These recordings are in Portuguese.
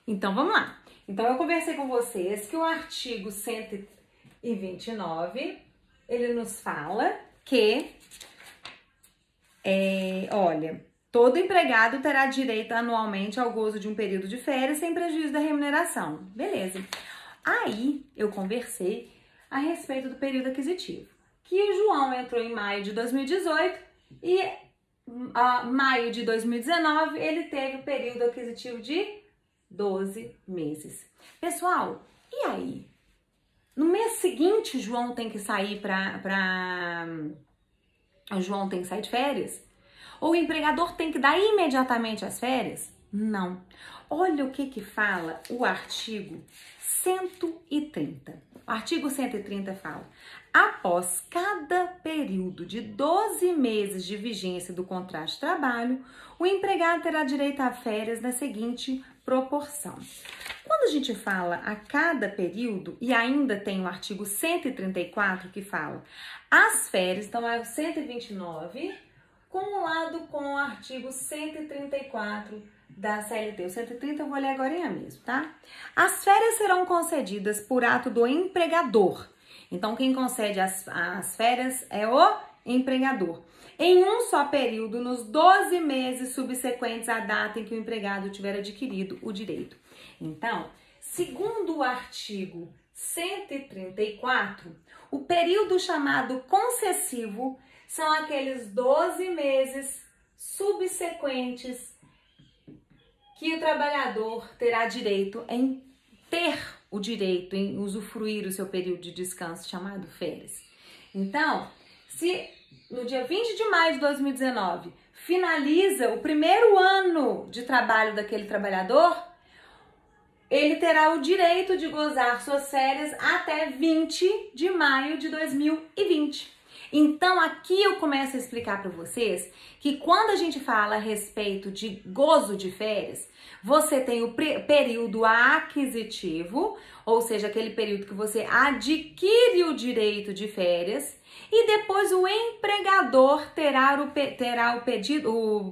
Então, vamos lá. Então, eu conversei com vocês que o artigo 129, ele nos fala que, olha, todo empregado terá direito anualmente ao gozo de um período de férias sem prejuízo da remuneração. Beleza. Aí, eu conversei a respeito do período aquisitivo, que o João entrou em maio de 2018 e maio de 2019 ele teve o período aquisitivo de 12 meses. Pessoal, e aí? No mês seguinte, o João tem que sair o João tem que sair de férias? Ou o empregador tem que dar imediatamente as férias? Não. Olha o que fala o artigo 130. O artigo 130 fala: após cada período de 12 meses de vigência do contrato de trabalho, o empregado terá direito a férias na seguinte proporção. Quando a gente fala a cada período, e ainda tem o artigo 134 que fala as férias, então é o 129, cumulado com o artigo 134 da CLT. O 130 eu vou ler agora mesmo, tá? As férias serão concedidas por ato do empregador. Então, quem concede as férias é o empregador. Em um só período, nos 12 meses subsequentes à data em que o empregado tiver adquirido o direito. Então, segundo o artigo 134, o período chamado concessivo são aqueles 12 meses subsequentes que o trabalhador terá direito em ter o direito em usufruir o seu período de descanso chamado férias. Então, se no dia 20 de maio de 2019 finaliza o primeiro ano de trabalho daquele trabalhador, ele terá o direito de gozar suas férias até 20 de maio de 2020. Então, aqui eu começo a explicar para vocês que quando a gente fala a respeito de gozo de férias, você tem o período aquisitivo, ou seja, aquele período que você adquire o direito de férias, e depois o empregador terá o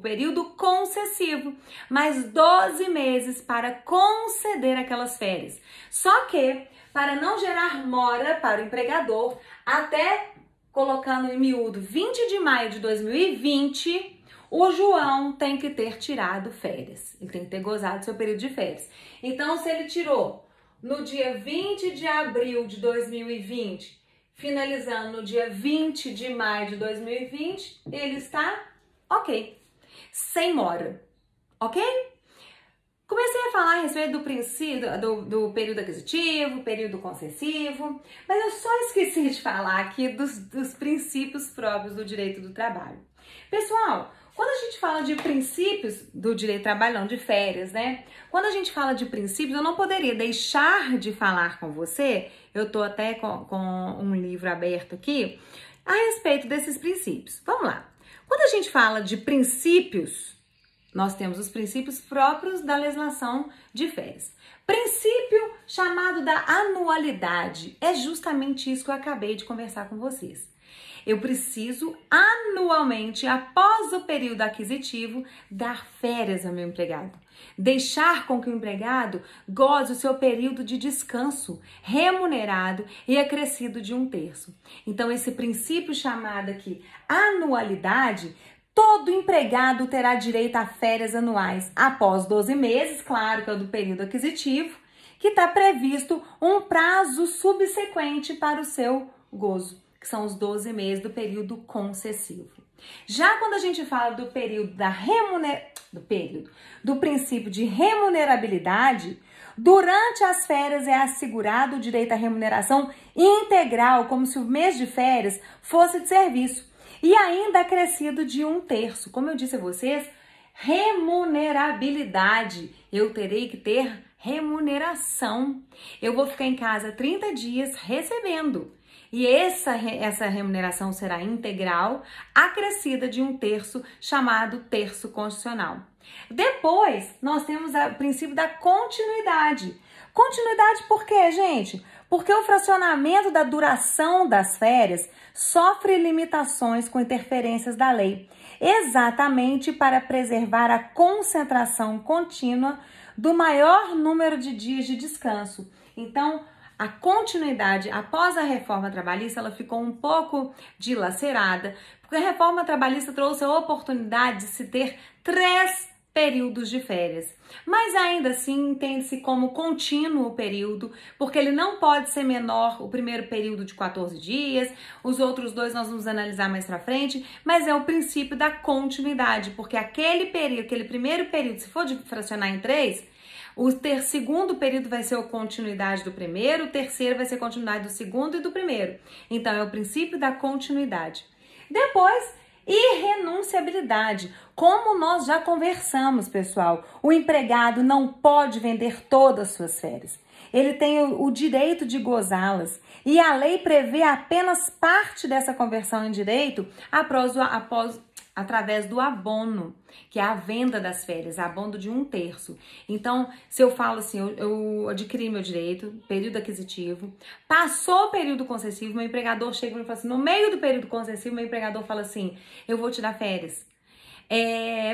período concessivo, mais 12 meses para conceder aquelas férias. Só que, para não gerar mora para o empregador, até colocando em miúdo 20 de maio de 2020, o João tem que ter tirado férias. Ele tem que ter gozado seu período de férias. Então, se ele tirou no dia 20 de abril de 2020, finalizando no dia 20 de maio de 2020, ele está ok, sem mora, ok? Comecei a falar a respeito do princípio do período aquisitivo, período concessivo, mas eu só esqueci de falar aqui dos princípios próprios do direito do trabalho. Pessoal, quando a gente fala de princípios do direito do trabalho, não de férias, né? Quando a gente fala de princípios, eu não poderia deixar de falar com você, eu tô até com um livro aberto aqui, a respeito desses princípios. Vamos lá. Quando a gente fala de princípios, nós temos os princípios próprios da legislação de férias. Princípio chamado da anualidade. É justamente isso que eu acabei de conversar com vocês. Eu preciso anualmente, após o período aquisitivo, dar férias ao meu empregado. Deixar com que o empregado goze o seu período de descanso remunerado e acrescido de 1/3. Então, esse princípio chamado aqui anualidade, todo empregado terá direito a férias anuais após 12 meses, claro que é o do período aquisitivo, que está previsto um prazo subsequente para o seu gozo, que são os 12 meses do período concessivo. Já quando a gente fala do período do princípio de remunerabilidade, durante as férias é assegurado o direito à remuneração integral, como se o mês de férias fosse de serviço. E ainda acrescido de 1/3. Como eu disse a vocês, remunerabilidade. Eu terei que ter remuneração. Eu vou ficar em casa 30 dias recebendo. E essa remuneração será integral, acrescida de 1/3, chamado terço constitucional. Depois, nós temos o princípio da continuidade. Continuidade por quê, gente? Porque o fracionamento da duração das férias sofre limitações com interferências da lei, exatamente para preservar a concentração contínua do maior número de dias de descanso. Então, a continuidade após a reforma trabalhista, ela ficou um pouco dilacerada, porque a reforma trabalhista trouxe a oportunidade de se ter 3 períodos de férias. Mas ainda assim entende-se como contínuo o período, porque ele não pode ser menor, o primeiro período de 14 dias, os outros 2 nós vamos analisar mais pra frente, mas é o princípio da continuidade, porque aquele primeiro período, se for de fracionar em 3, o segundo período vai ser a continuidade do primeiro, o terceiro vai ser a continuidade do segundo e do primeiro. Então, é o princípio da continuidade. Depois, irrenunciabilidade. Como nós já conversamos, pessoal, o empregado não pode vender todas as suas férias. Ele tem o direito de gozá-las e a lei prevê apenas parte dessa conversão em direito através do abono, que é a venda das férias, abono de 1/3. Então, se eu falo assim, eu adquiri meu direito, período aquisitivo, passou o período concessivo, meu empregador chega e me fala assim, no meio do período concessivo, meu empregador fala assim, eu vou te dar férias.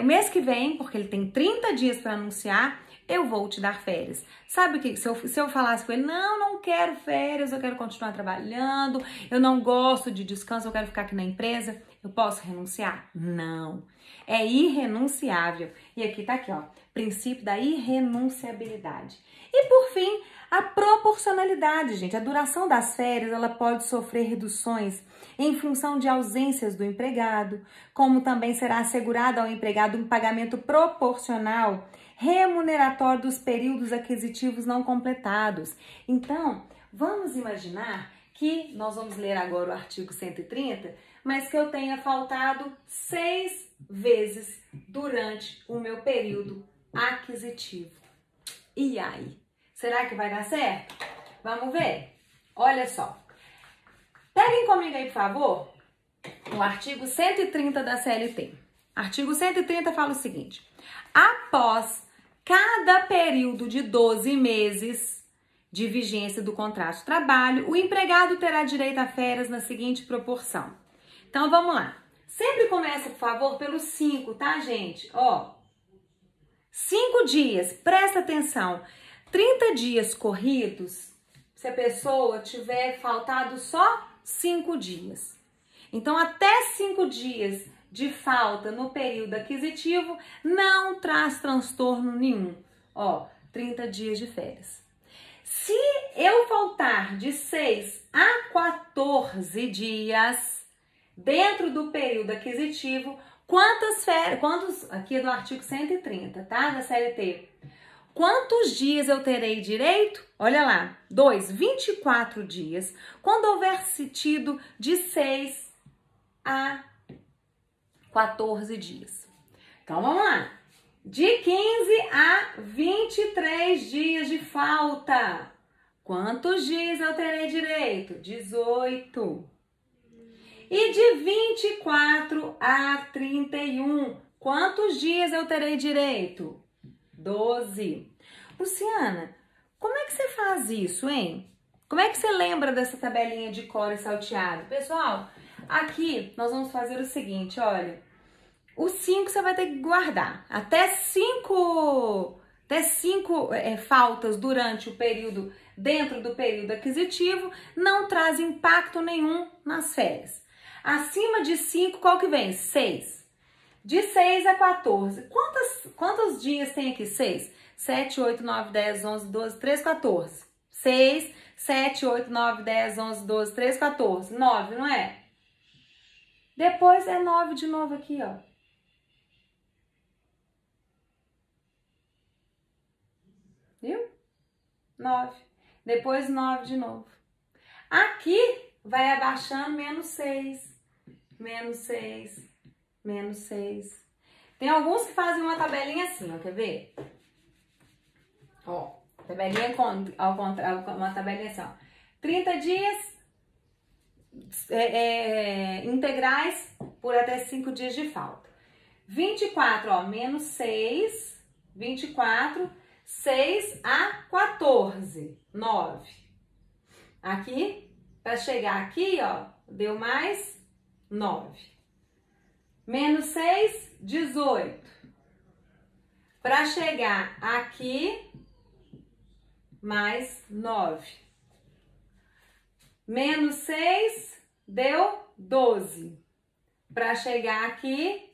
O mês que vem, porque ele tem 30 dias para anunciar, eu vou te dar férias. Sabe o que? Se eu falasse com ele, não quero férias, eu quero continuar trabalhando, eu não gosto de descanso, eu quero ficar aqui na empresa, eu posso renunciar? Não. É irrenunciável. E aqui tá aqui, ó, princípio da irrenunciabilidade. E por fim, a proporcionalidade, gente. A duração das férias, ela pode sofrer reduções em função de ausências do empregado, como também será assegurado ao empregado um pagamento proporcional remuneratório dos períodos aquisitivos não completados. Então, vamos imaginar que nós vamos ler agora o artigo 130, mas que eu tenha faltado 6 vezes durante o meu período aquisitivo. E aí? Será que vai dar certo? Vamos ver? Olha só. Peguem comigo aí, por favor, o artigo 130 da CLT. Artigo 130 fala o seguinte: após cada período de 12 meses de vigência do contrato de trabalho, o empregado terá direito a férias na seguinte proporção. Então, vamos lá. Sempre começa, por favor, pelos 5, tá, gente? Ó, 5 dias, presta atenção. 30 dias corridos, se a pessoa tiver faltado só 5 dias. Então, até 5 dias de falta no período aquisitivo não traz transtorno nenhum. Ó, 30 dias de férias. Se eu faltar de 6 a 14 dias dentro do período aquisitivo, quantas férias, aqui é do artigo 130, tá? Da CLT. Quantos dias eu terei direito? Olha lá, 24 dias, quando houver tido de 6 a 14 dias. Então, vamos lá. De 15 a 23 dias de falta. Quantos dias eu terei direito? 18. E de 24 a 31, quantos dias eu terei direito? 12. Luciana, como é que você faz isso, hein? Como é que você lembra dessa tabelinha de cor e salteado? Pessoal, aqui nós vamos fazer o seguinte, olha. Os 5 você vai ter que guardar. Até 5 faltas durante o período, dentro do período aquisitivo, não traz impacto nenhum nas férias. Acima de 5, qual que vem? 6. De 6 a 14. Quantos dias tem aqui? 6. 7, 8, 9, 10, 11, 12, 13, 14. 6, 7, 8, 9, 10, 11, 12, 13, 14. 9, não é? Depois é 9 de novo aqui, ó. Viu? 9. Depois 9 de novo. Aqui vai abaixando menos 6, menos 6, menos 6. Tem alguns que fazem uma tabelinha assim, ó, quer ver? Ó, tabelinha ao contrário, uma tabelinha assim, ó. 30 dias integrais por até 5 dias de falta. 24, ó, menos 6, 24, 6 a 14, 9. Aqui, para chegar aqui, ó, deu mais 9. Menos 6, 18. para chegar aqui, mais 9. Menos 6 deu 12. Para chegar aqui,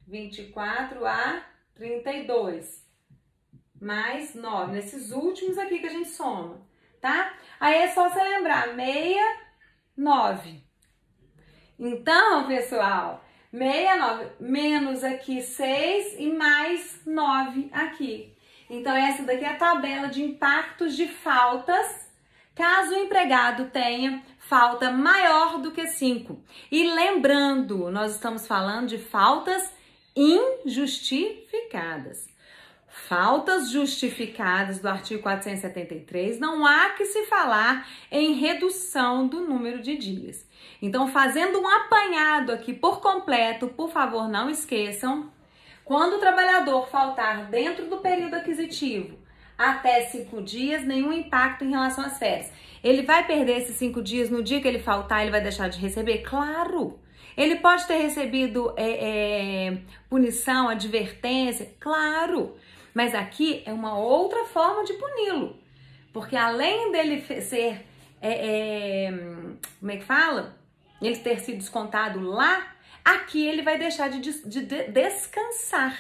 24 a 32. Mais 9. Nesses últimos aqui que a gente soma, tá? Aí é só você lembrar, 69. Então, pessoal, 69 menos aqui 6 e mais 9 aqui. Então, essa daqui é a tabela de impactos de faltas, caso o empregado tenha falta maior do que 5. E lembrando, nós estamos falando de faltas injustificadas. Faltas justificadas do artigo 473, não há que se falar em redução do número de dias. Então, fazendo um apanhado aqui por completo, por favor, não esqueçam, quando o trabalhador faltar dentro do período aquisitivo até 5 dias, nenhum impacto em relação às férias. Ele vai perder esses 5 dias no dia que ele faltar, ele vai deixar de receber? Claro! Ele pode ter recebido punição, advertência? Claro! Mas aqui é uma outra forma de puni-lo. Porque além dele ser, como é que fala? Ele ter sido descontado lá, aqui ele vai deixar de descansar.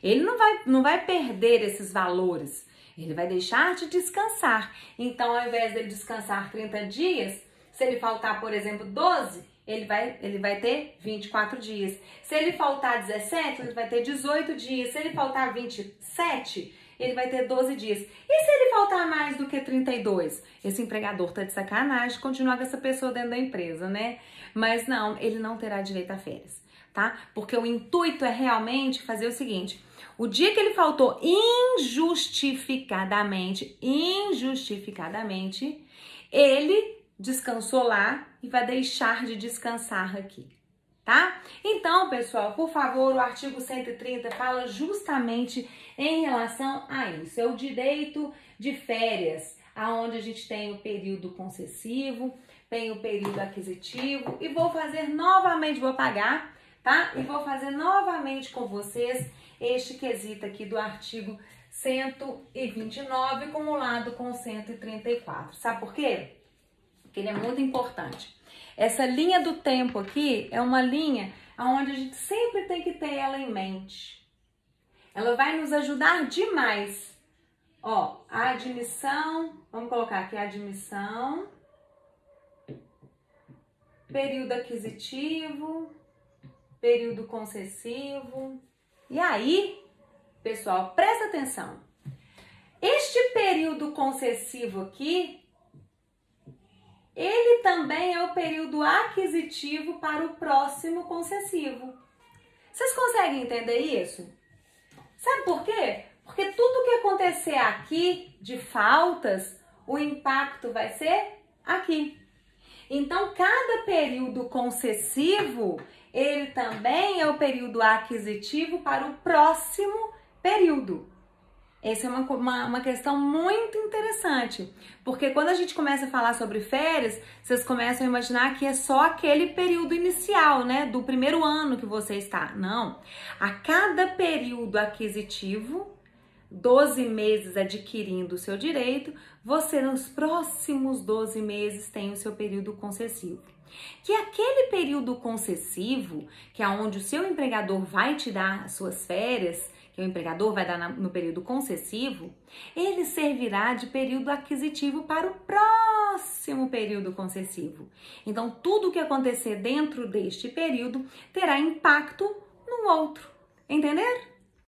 Ele não vai perder esses valores. Ele vai deixar de descansar. Então, ao invés dele descansar 30 dias, se ele faltar, por exemplo, 12, ele vai ter 24 dias. Se ele faltar 17, ele vai ter 18 dias. Se ele faltar 27, ele vai ter 12 dias. E se ele faltar mais do que 32? Esse empregador tá de sacanagem continuar com essa pessoa dentro da empresa, né? Mas não, ele não terá direito a férias, tá? Porque o intuito é realmente fazer o seguinte: o dia que ele faltou injustificadamente, ele descansou lá e vai deixar de descansar aqui, tá? Então, pessoal, por favor, o artigo 130 fala justamente em relação a isso. É o direito de férias, aonde a gente tem o período concessivo, tem o período aquisitivo, e vou fazer novamente, vou apagar, tá? E vou fazer novamente com vocês este quesito aqui do artigo 129, cumulado com 134. Sabe por quê? Porque ele é muito importante. Essa linha do tempo aqui é uma linha onde a gente sempre tem que ter ela em mente. Ela vai nos ajudar demais. Ó, a admissão, vamos colocar aqui a admissão, período aquisitivo, período concessivo. E aí, pessoal, presta atenção. Este período concessivo aqui, ele também é o período aquisitivo para o próximo concessivo. Vocês conseguem entender isso? Sabe por quê? Porque tudo que acontecer aqui de faltas, o impacto vai ser aqui. Então, cada período concessivo, ele também é o período aquisitivo para o próximo período. Essa é uma questão muito interessante, porque quando a gente começa a falar sobre férias, vocês começam a imaginar que é só aquele período inicial, né, do primeiro ano que você está. Não, a cada período aquisitivo, 12 meses adquirindo o seu direito, você nos próximos 12 meses tem o seu período concessivo. Que é aquele período concessivo, que é onde o seu empregador vai te dar as suas férias, que o empregador vai dar no período concessivo, ele servirá de período aquisitivo para o próximo período concessivo. Então, tudo o que acontecer dentro deste período terá impacto no outro. Entenderam?